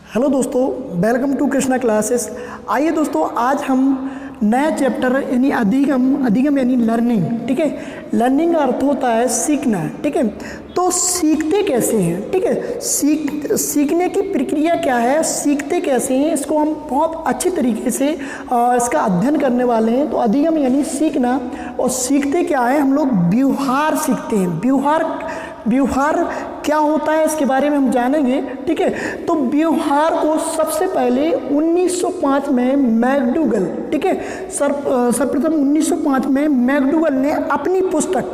Hello दोस्तों, welcome to Krishna classes. आइए दोस्तों, आज हम नया चैप्टर यानी अधिगम यानी लर्निंग। ठीक है, लर्निंग का अर्थ होता है सीखना। ठीक है, तो सीखते कैसे हैं? ठीक है, सीखने की प्रक्रिया क्या है, सीखते कैसे हैं, इसको हम बहुत अच्छी तरीके से इसका अध्ययन करने वाले हैं। तो अधिगम यानी सीखना, और सीखते क्या है, हम लोग व्यवहार सीखते हैं। व्यवहार क्या होता है इसके बारे में हम जानेंगे। ठीक है, तो व्यवहार को सबसे पहले 1905 में मैकडूगल, ठीक है, सर्वप्रथम 1905 में मैकडूगल ने अपनी पुस्तक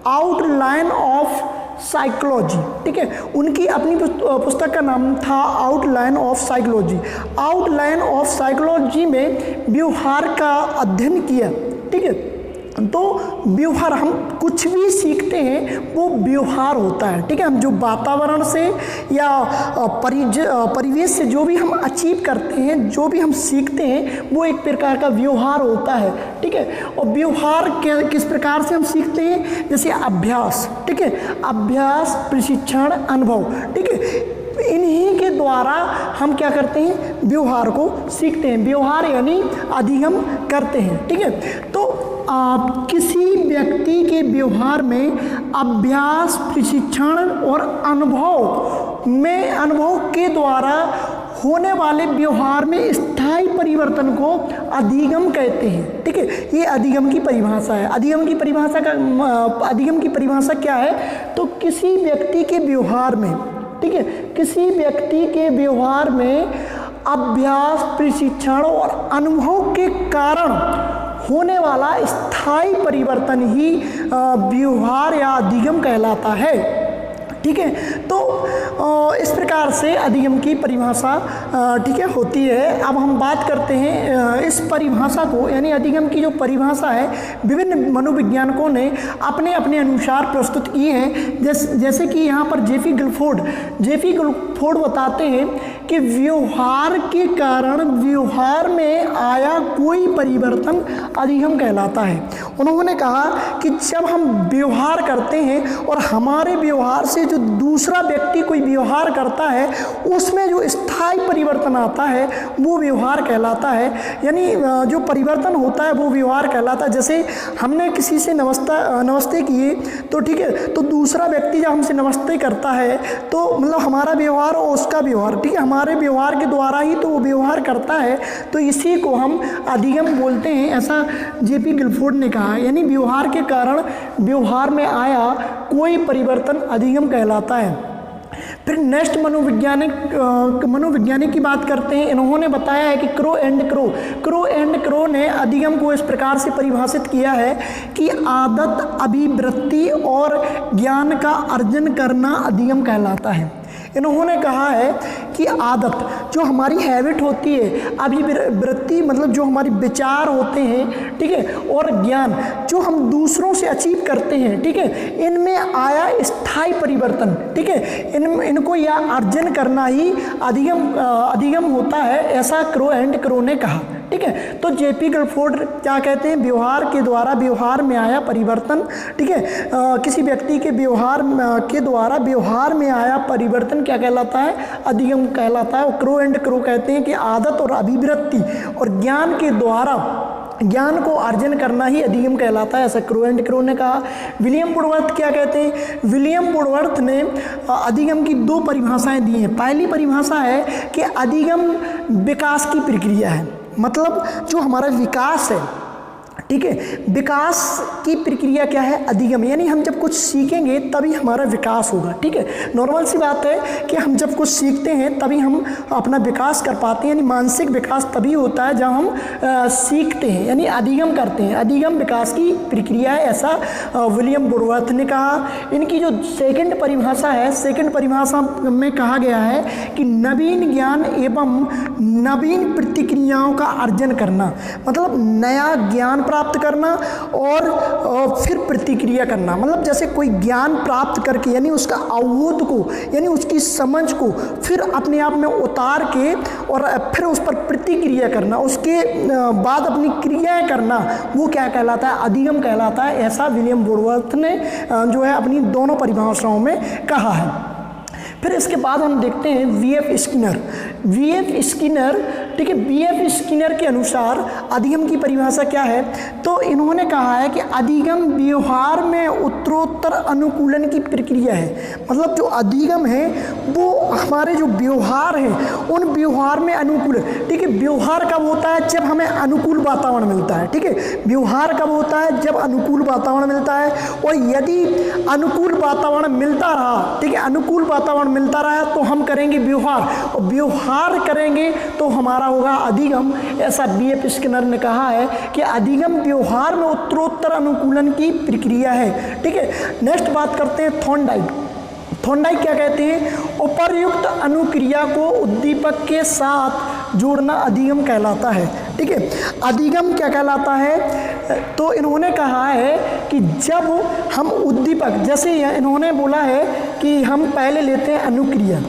आउटलाइन ऑफ साइकोलॉजी, ठीक है, उनकी अपनी पुस्तक का नाम था outline of psychology. Outline of psychology में व्यवहार का अध्ययन किया। ठीक है, तो व्यवहार, हम कुछ भी सीखते हैं वो व्यवहार होता है। ठीक है, हम जो वातावरण से या परिवेश से जो भी हम अचीव करते हैं, जो भी हम सीखते हैं, वो एक प्रकार का व्यवहार होता है। ठीक है, और व्यवहार किस प्रकार से हम सीखते हैं, जैसे अभ्यास। ठीक है, अभ्यास, प्रशिक्षण, अनुभव। ठीक है, इन्हीं के द्वारा हम क्या करते हैं, व्यवहार को सीखते हैं। व्यवहार यानी अधिगम करते हैं। ठीक है, तो किसी व्यक्ति के व्यवहार में अभ्यास, प्रशिक्षण और अनुभव के द्वारा होने वाले व्यवहार में स्थायी परिवर्तन को अधिगम कहते हैं। ठीक है, ये अधिगम की परिभाषा है। अधिगम की परिभाषा क्या है, तो किसी व्यक्ति के व्यवहार में, ठीक है, किसी व्यक्ति के व्यवहार में अभ्यास, प्रशिक्षण और अनुभव के कारण होने वाला स्थायी परिवर्तन ही व्यवहार या अधिगम कहलाता है। ठीक है, तो इस प्रकार से अधिगम की परिभाषा ठीक है होती है। अब हम बात करते हैं इस परिभाषा को, यानी अधिगम की जो परिभाषा है, विभिन्न मनोवैज्ञानिकों ने अपने अपने अनुसार प्रस्तुत की है। जैसे कि यहाँ पर जेपी गिलफोर्ड बताते हैं कि व्यवहार के कारण व्यवहार में आया कोई परिवर्तन अधिगम कहलाता है। उन्होंने कहा कि जब हम व्यवहार करते हैं और हमारे व्यवहार से जो दूसरा व्यक्ति कोई व्यवहार करता है, उसमें जो स्थायी परिवर्तन आता है वो व्यवहार कहलाता है। यानी जो परिवर्तन होता है वो व्यवहार कहलाता है। जैसे हमने किसी से नमस्ते किए, तो ठीक है, तो दूसरा व्यक्ति जब हमसे नमस्ते करता है, तो मतलब हमारा व्यवहार और उसका व्यवहार, ठीक है, हमारे व्यवहार के द्वारा ही तो वो व्यवहार करता है, तो इसी को हम अधिगम बोलते हैं, ऐसा जेपी गिलफोर्ड ने कहा। यानी व्यवहार के कारण व्यवहार में आया कोई परिवर्तन अधिगम कहलाता है। फिर नेक्स्ट मनोवैज्ञानिक की बात करते हैं। इन्होंने बताया है कि क्रो एंड क्रो ने अधिगम को इस प्रकार से परिभाषित किया है कि आदत, अभिवृत्ति और ज्ञान का अर्जन करना अधिगम कहलाता है। इन्होंने कहा है कि आदत, जो हमारी हैबिट होती है, अभिवृत्ति मतलब जो हमारी विचार होते हैं, ठीक है, और ज्ञान जो हम दूसरों से अचीव करते हैं, ठीक है, इनमें आया स्थायी परिवर्तन, ठीक है, इनको या अर्जन करना ही अधिगम होता है, ऐसा क्रो ने कहा। ठीक है, तो जेपी गिलफोर्ड क्या कहते हैं, व्यवहार के द्वारा व्यवहार में आया परिवर्तन, ठीक है, किसी व्यक्ति के व्यवहार के द्वारा व्यवहार में आया परिवर्तन क्या कहलाता है, अधिगम कहलाता है। और क्रो कहते हैं कि आदत और अभिवृत्ति और ज्ञान के द्वारा ज्ञान को अर्जन करना ही अधिगम कहलाता है, ऐसा क्रो ने कहा। विलियम वुडवर्थ क्या कहते हैं, विलियम वुडवर्थ ने अधिगम की दो परिभाषाएं दी हैं। पहली परिभाषा है कि अधिगम विकास की प्रक्रिया है, मतलब जो हमारा विकास है, ठीक है, विकास की प्रक्रिया क्या है, अधिगम। यानी हम जब कुछ सीखेंगे तभी हमारा विकास होगा। ठीक है, नॉर्मल सी बात है कि हम जब कुछ सीखते हैं तभी हम अपना विकास कर पाते हैं। यानी मानसिक विकास तभी होता है जब हम सीखते हैं, यानी अधिगम करते हैं। अधिगम विकास की प्रक्रिया है, ऐसा विलियम वुडवर्थ ने कहा। इनकी जो सेकंड परिभाषा है, सेकंड परिभाषा में कहा गया है कि नवीन ज्ञान एवं नवीन प्रतिक्रियाओं का अर्जन करना, मतलब नया ज्ञान प्राप्त करना और फिर प्रतिक्रिया करना। मतलब जैसे कोई ज्ञान प्राप्त करके, यानी उसका अवबोध को, यानी उसकी समझ को फिर अपने आप में उतार के और फिर उस पर प्रतिक्रिया करना, उसके बाद अपनी क्रियाएं करना, वो क्या कहलाता है, अधिगम कहलाता है। ऐसा विलियम वुडवर्थ ने जो है अपनी दोनों परिभाषाओं में कहा है। फिर इसके बाद हम देखते हैं वीएफ स्किनर। वीएफ स्किनर, ठीक है, वीएफ स्किनर के अनुसार अधिगम की परिभाषा क्या है? तो इन्होंने कहा है कि अधिगम व्यवहार में उत्तरोत्तर अनुकूलन की प्रक्रिया है। मतलब जो अधिगम है वो हमारे जो व्यवहार है उन व्यवहार में अनुकूल, ठीक है। व्यवहार कब होता है? जब हमें अनुकूल वातावरण मिलता है, ठीक है। व्यवहार कब होता है? जब अनुकूल वातावरण मिलता है। और यदि अनुकूल वातावरण मिलता रहा, ठीक है, अनुकूल वातावरण मिलता रहा तो हम करेंगे व्यवहार, और व्यवहार करेंगे तो हमारा होगा अधिगम। ऐसा बीएफ स्किनर ने कहा है कि अधिगम व्यवहार में उत्तरोत्तर अनुकूलन की प्रक्रिया है, ठीक है। नेक्स्ट बात करते हैं थॉर्नडाइक। थॉर्नडाइक क्या कहते हैं? उपर्युक्त अनुक्रिया को उद्दीपक के साथ जोड़ना अधिगम कहलाता है, ठीक है। अधिगम क्या कहलाता है? तो इन्होंने कहा है कि जब हम उद्दीपक, जैसे इन्होंने बोला है कि हम पहले लेते हैं अनुक्रिया,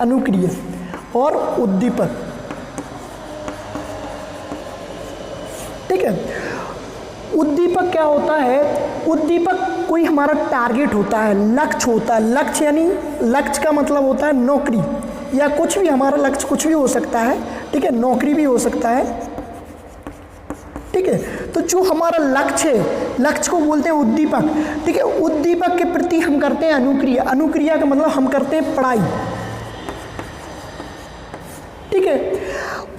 अनुक्रिया और उद्दीपक, ठीक है। उद्दीपक क्या होता है? उद्दीपक कोई हमारा टारगेट होता है, लक्ष्य होता है। लक्ष्य यानी, लक्ष्य का मतलब होता है नौकरी या कुछ भी, हमारा लक्ष्य कुछ भी हो सकता है, ठीक है, नौकरी भी हो सकता है, ठीक है। तो जो हमारा लक्ष्य है, लक्ष्य को बोलते हैं उद्दीपक, ठीक है। उद्दीपक के प्रति हम करते हैं अनुक्रिया। अनुक्रिया का मतलब हम करते हैं पढ़ाई, ठीक है।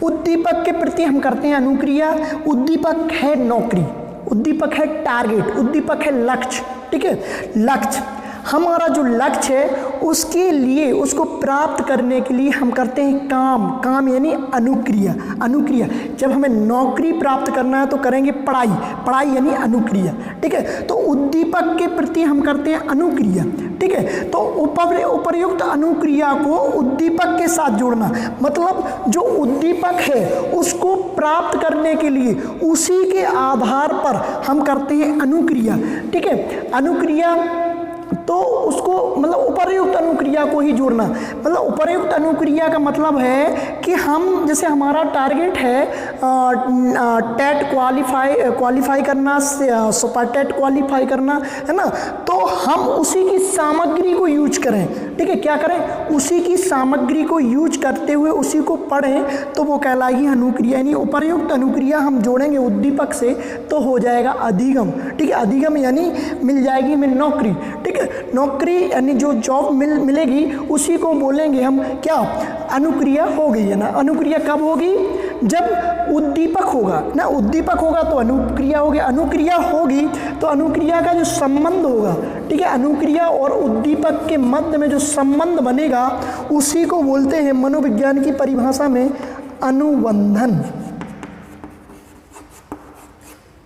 उद्दीपक के प्रति हम करते हैं अनुक्रिया। उद्दीपक है नौकरी, उद्दीपक है टारगेट, उद्दीपक है लक्ष्य, ठीक है। लक्ष्य, हमारा जो लक्ष्य है उसके लिए, उसको प्राप्त करने के लिए हम करते हैं काम। काम यानी अनुक्रिया। अनुक्रिया, जब हमें नौकरी प्राप्त करना है तो करेंगे पढ़ाई। पढ़ाई यानी अनुक्रिया, ठीक है। तो उद्दीपक के प्रति हम करते हैं अनुक्रिया, ठीक है। तो उपर्युक्त अनुक्रिया को उद्दीपक के साथ जोड़ना, मतलब जो उद्दीपक है उसको प्राप्त करने के लिए उसी के आधार पर हम करते हैं अनुक्रिया, ठीक है। अनुक्रिया तो उसको मतलब उपर्युक्त अनुक्रिया को ही जोड़ना। मतलब उपर्युक्त अनुक्रिया का मतलब है कि हम, जैसे हमारा टारगेट है टेट क्वालिफाई करना, सुपर टेट क्वालिफाई करना, है ना, तो हम उसी की सामग्री को यूज करें, ठीक है। क्या करें? उसी की सामग्री को यूज करते हुए उसी को पढ़ें तो वो कहलाएगी अनुक्रिया। यानी उपर्युक्त अनुक्रिया हम जोड़ेंगे उद्दीपक से तो हो जाएगा अधिगम, ठीक है। अधिगम यानी मिल जाएगी हमें नौकरी, ठीक है। नौकरी यानी जो जॉब मिलेगी उसी को बोलेंगे हम क्या? अनुक्रिया हो गई है ना। अनुक्रिया कब होगी? जब उद्दीपक होगा ना, उद्दीपक होगा तो अनुक्रिया होगी, अनुक्रिया होगी तो अनुक्रिया का जो संबंध होगा, ठीक है, अनुक्रिया और उद्दीपक के मध्य में जो संबंध बनेगा उसी को बोलते हैं मनोविज्ञान की परिभाषा में अनुबंधन।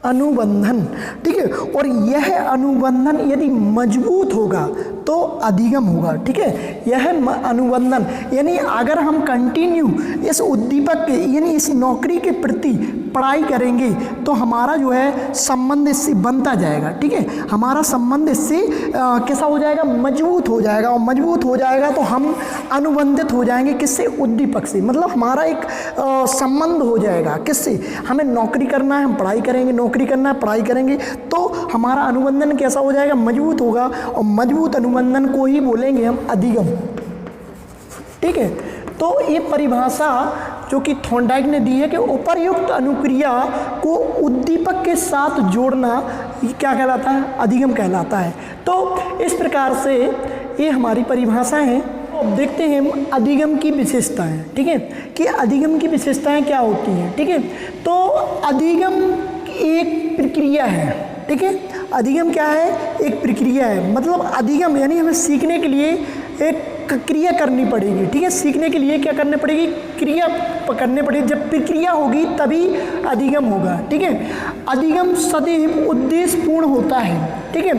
अनुबंधन, ठीक है। और यह अनुबंधन यदि मजबूत होगा तो अधिगम होगा, ठीक है। यह अनुबंधन यानी अगर हम कंटिन्यू इस उद्दीपक के यानी इस नौकरी के प्रति पढ़ाई करेंगे तो हमारा जो है संबंध इससे बनता जाएगा, ठीक है। हमारा संबंध इससे कैसा हो जाएगा? मजबूत हो जाएगा। और मजबूत हो जाएगा तो हम अनुबंधित हो जाएंगे किससे? उद्दीपक से। मतलब हमारा एक संबंध हो जाएगा किससे? हमें नौकरी करना है, हम पढ़ाई करेंगे, नौकरी करना है, पढ़ाई करेंगे, तो हमारा अनुबंधन कैसा हो जाएगा? मजबूत होगा। और मजबूत अनुबंधन को ही बोलेंगे हम अधिगम, ठीक है। तो ये परिभाषा जो कि थॉर्नडाइक ने दी है कि उपर्युक्त अनुक्रिया को उद्दीपक के साथ जोड़ना क्या कहलाता है? अधिगम कहलाता है। तो इस प्रकार से ये हमारी परिभाषाएं हैं। अब देखते हैं अधिगम की विशेषताएं, ठीक है, कि अधिगम की विशेषताएं क्या होती हैं, ठीक है। तो अधिगम एक प्रक्रिया है, ठीक है। अधिगम क्या है? एक प्रक्रिया है। मतलब अधिगम यानी हमें सीखने के लिए एक क्रिया करनी पड़ेगी, ठीक है। सीखने के लिए क्या करनी पड़ेगी? क्रिया करनी पड़ेगी। जब प्रक्रिया होगी तभी अधिगम होगा, ठीक है। अधिगम सदैव उद्देश्यपूर्ण होता है, ठीक है।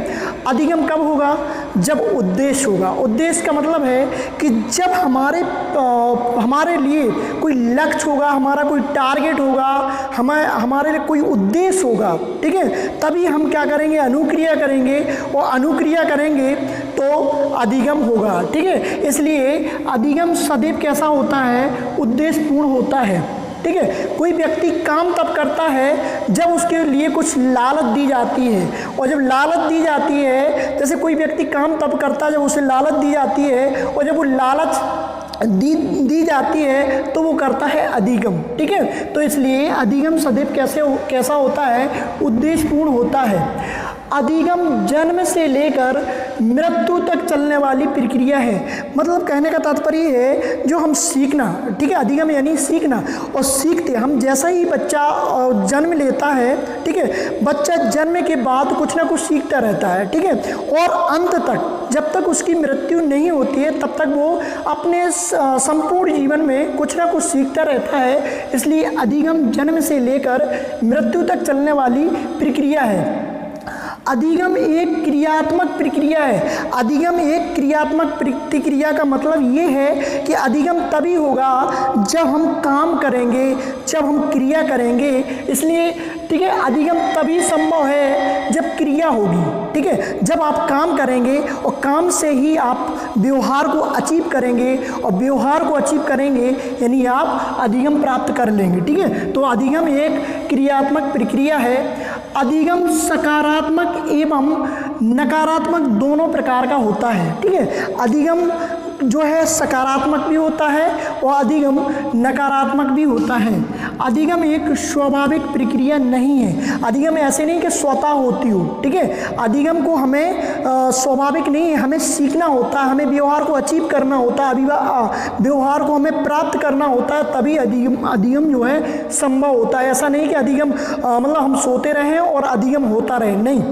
अधिगम कब होगा? जब उद्देश्य होगा। उद्देश्य का मतलब है कि जब हमारे लिए कोई लक्ष्य होगा, हमारा कोई टारगेट होगा, हमारे लिए कोई उद्देश्य होगा, ठीक है, तभी हम क्या करेंगे? अनुक्रिया करेंगे। और अनुक्रिया करेंगे तो अधिगम होगा, ठीक है। इसलिए अधिगम सदैव कैसा होता है? उद्देश्यपूर्ण होता है, ठीक है। कोई व्यक्ति काम तब करता है जब उसके लिए कुछ लालच दी जाती है, और जब लालच दी जाती है, जैसे कोई व्यक्ति काम तब करता है जब उसे लालच दी जाती है, और जब वो लालच दी जाती है तो वो करता है अधिगम, ठीक है। तो इसलिए अधिगम सदैव कैसा होता है, उद्देश्यपूर्ण होता है। अधिगम जन्म से लेकर मृत्यु तक चलने वाली प्रक्रिया है। मतलब कहने का तात्पर्य है जो हम सीखना, ठीक है, अधिगम यानी सीखना, और सीखते हम जैसा ही बच्चा जन्म लेता है, ठीक है, बच्चा जन्म के बाद कुछ ना कुछ सीखता रहता है, ठीक है, और अंत तक जब तक उसकी मृत्यु नहीं होती है तब तक वो अपने संपूर्ण जीवन में कुछ ना कुछ सीखता रहता है। इसलिए अधिगम जन्म से लेकर मृत्यु तक चलने वाली प्रक्रिया है। अधिगम एक क्रियात्मक प्रक्रिया है। अधिगम एक क्रियात्मक प्रतिक्रिया का मतलब ये है कि अधिगम तभी होगा जब हम काम करेंगे, जब हम क्रिया करेंगे। इसलिए ठीक है, अधिगम तभी संभव है जब क्रिया होगी, ठीक है, जब आप काम करेंगे और काम से ही आप व्यवहार को अचीव करेंगे, और व्यवहार को अचीव करेंगे यानी आप अधिगम प्राप्त कर लेंगे, ठीक है। तो अधिगम एक क्रियात्मक प्रक्रिया है। अधिगम सकारात्मक एवं नकारात्मक दोनों प्रकार का होता है, ठीक है। अधिगम जो है सकारात्मक भी होता है और अधिगम नकारात्मक भी होता है। अधिगम एक स्वाभाविक प्रक्रिया नहीं है। अधिगम ऐसे नहीं कि स्वतः होती हो, ठीक है। अधिगम को हमें स्वाभाविक नहीं है, हमें सीखना होता है, हमें व्यवहार को अचीव करना होता है, व्यवहार को हमें प्राप्त करना होता है, तभी अधिगम जो है संभव होता है। ऐसा नहीं कि अधिगम मतलब हम सोते रहें और अधिगम होता रहे, नहीं,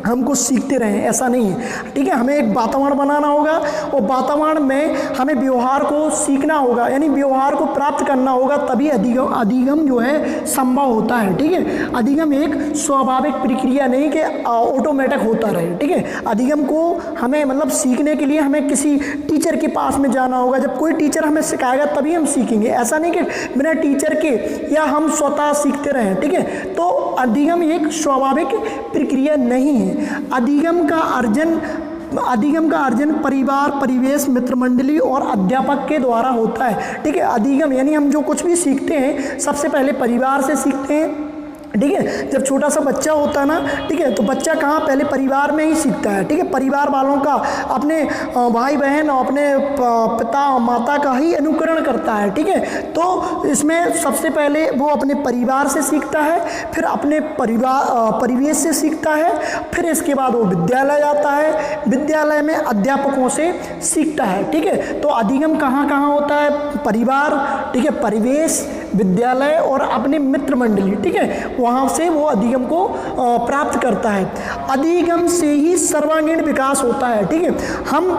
हमको सीखते रहें, ऐसा नहीं है, ठीक है। हमें एक वातावरण बनाना होगा और वातावरण में हमें व्यवहार को सीखना होगा, यानी व्यवहार को प्राप्त करना होगा, तभी अधिगम जो है संभव होता है, ठीक है। अधिगम एक स्वाभाविक प्रक्रिया नहीं कि ऑटोमेटिक होता रहे, ठीक है। अधिगम को हमें मतलब सीखने के लिए हमें किसी टीचर के पास में जाना होगा। जब कोई टीचर हमें सिखाएगा तभी हम सीखेंगे, ऐसा नहीं कि बिना टीचर के या हम स्वतः सीखते रहें, ठीक है। तो अधिगम एक स्वाभाविक प्रक्रिया नहीं है। अधिगम का अर्जन परिवार, परिवेश, मित्र मंडली और अध्यापक के द्वारा होता है, ठीक है। अधिगम यानी हम जो कुछ भी सीखते हैं सबसे पहले परिवार से सीखते हैं, ठीक है। जब छोटा सा बच्चा होता है ना, ठीक है, तो बच्चा कहाँ, पहले परिवार में ही सीखता है, ठीक है। परिवार वालों का, अपने भाई बहन और अपने पिता माता का ही अनुकरण करता है, ठीक है। तो इसमें सबसे पहले वो अपने परिवार से सीखता है, फिर अपने परिवेश से सीखता है, फिर इसके बाद वो विद्यालय जाता है, विद्यालय में अध्यापकों से सीखता है, ठीक है। तो अधिगम कहाँ कहाँ होता है, परिवार, ठीक है, परिवेश, विद्यालय और अपने मित्र मंडली, ठीक है, वहाँ से वो अधिगम को प्राप्त करता है। अधिगम से ही सर्वांगीण विकास होता है, ठीक है। हम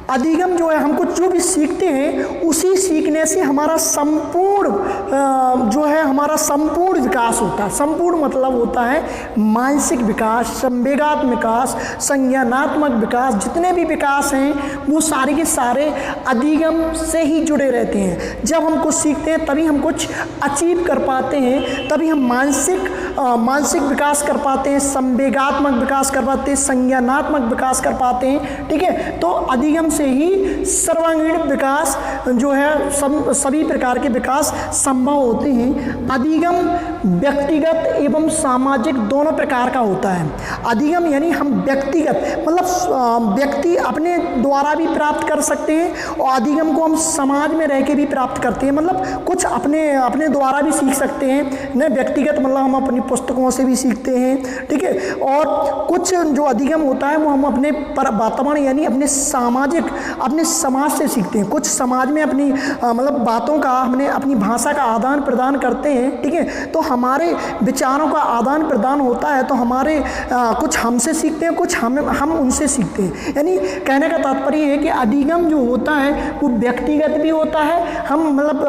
अधिगम जो है, हम कुछ जो भी सीखते हैं उसी सीखने से हमारा संपूर्ण जो है हमारा संपूर्ण विकास होता है। संपूर्ण मतलब होता है मानसिक विकास, संवेगात्मक विकास, संज्ञानात्मक विकास, जितने भी विकास हैं वो सारे के सारे अधिगम से ही जुड़े रहते हैं। जब हम कुछ सीखते हैं तभी हम कुछ अचीव कर पाते हैं, तभी हम मानसिक विकास कर पाते हैं, संवेगात्मक विकास कर पाते हैं, संज्ञानात्मक विकास कर पाते हैं, ठीक है। तो अधिगम से ही सर्वांगीण विकास जो है सभी प्रकार के विकास संभव होते हैं। अधिगम व्यक्तिगत एवं सामाजिक दोनों प्रकार का होता है। अधिगम यानी हम व्यक्तिगत मतलब व्यक्ति अपने द्वारा भी प्राप्त कर सकते हैं, और अधिगम को हम समाज में रह के भी प्राप्त करते हैं, मतलब कुछ अपने द्वारा भी सीख सकते हैं न, व्यक्तिगत मतलब हम अपनी पुस्तकों से भी सीखते हैं, ठीक है। और कुछ जो अधिगम होता है वो हम अपने वातावरण यानी अपने समाज से सीखते हैं। कुछ समाज में अपनी मतलब बातों का, हमने अपनी भाषा का आदान प्रदान करते हैं, ठीक है। तो हमारे विचारों का आदान प्रदान होता है, तो हमारे कुछ हमसे सीखते हैं, कुछ हम उनसे सीखते हैं। यानी कहने का तात्पर्य है कि अधिगम जो होता है वो व्यक्तिगत भी होता है, हम मतलब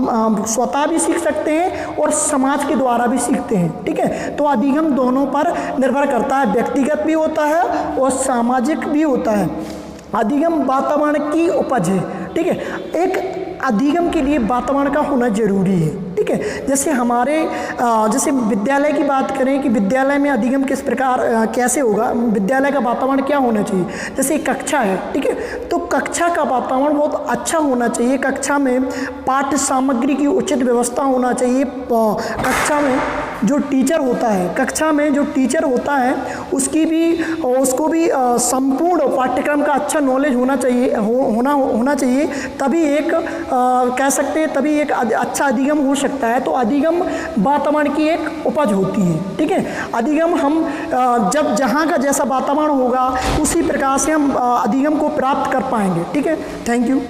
हम स्वतः भी सीख सकते हैं और समाज के द्वारा भी सीखते हैं, ठीक है। तो अधिगम दोनों पर निर्भर करता है, व्यक्तिगत भी होता है और सामाजिक भी होता है। अधिगम वातावरण की उपज है, ठीक है। एक अधिगम के लिए वातावरण का होना जरूरी है, ठीक है। ठीक है। जैसे हमारे जैसे विद्यालय की बात करें कि विद्यालय में अधिगम किस प्रकार कैसे होगा, विद्यालय का वातावरण क्या होना चाहिए। जैसे कक्षा है, ठीक है, तो कक्षा का वातावरण बहुत अच्छा होना चाहिए। कक्षा में पाठ्य सामग्री की उचित व्यवस्था होना चाहिए। कक्षा में जो टीचर होता है, कक्षा में जो टीचर होता है उसको भी संपूर्ण पाठ्यक्रम का अच्छा नॉलेज होना चाहिए, होना चाहिए। तभी एक कह सकते हैं तभी एक अच्छा अधिगम हो सकता है। तो अधिगम वातावरण की एक उपज होती है, ठीक है। अधिगम हम जब जहाँ का जैसा वातावरण होगा उसी प्रकार से हम अधिगम को प्राप्त कर पाएंगे, ठीक है। Thank you.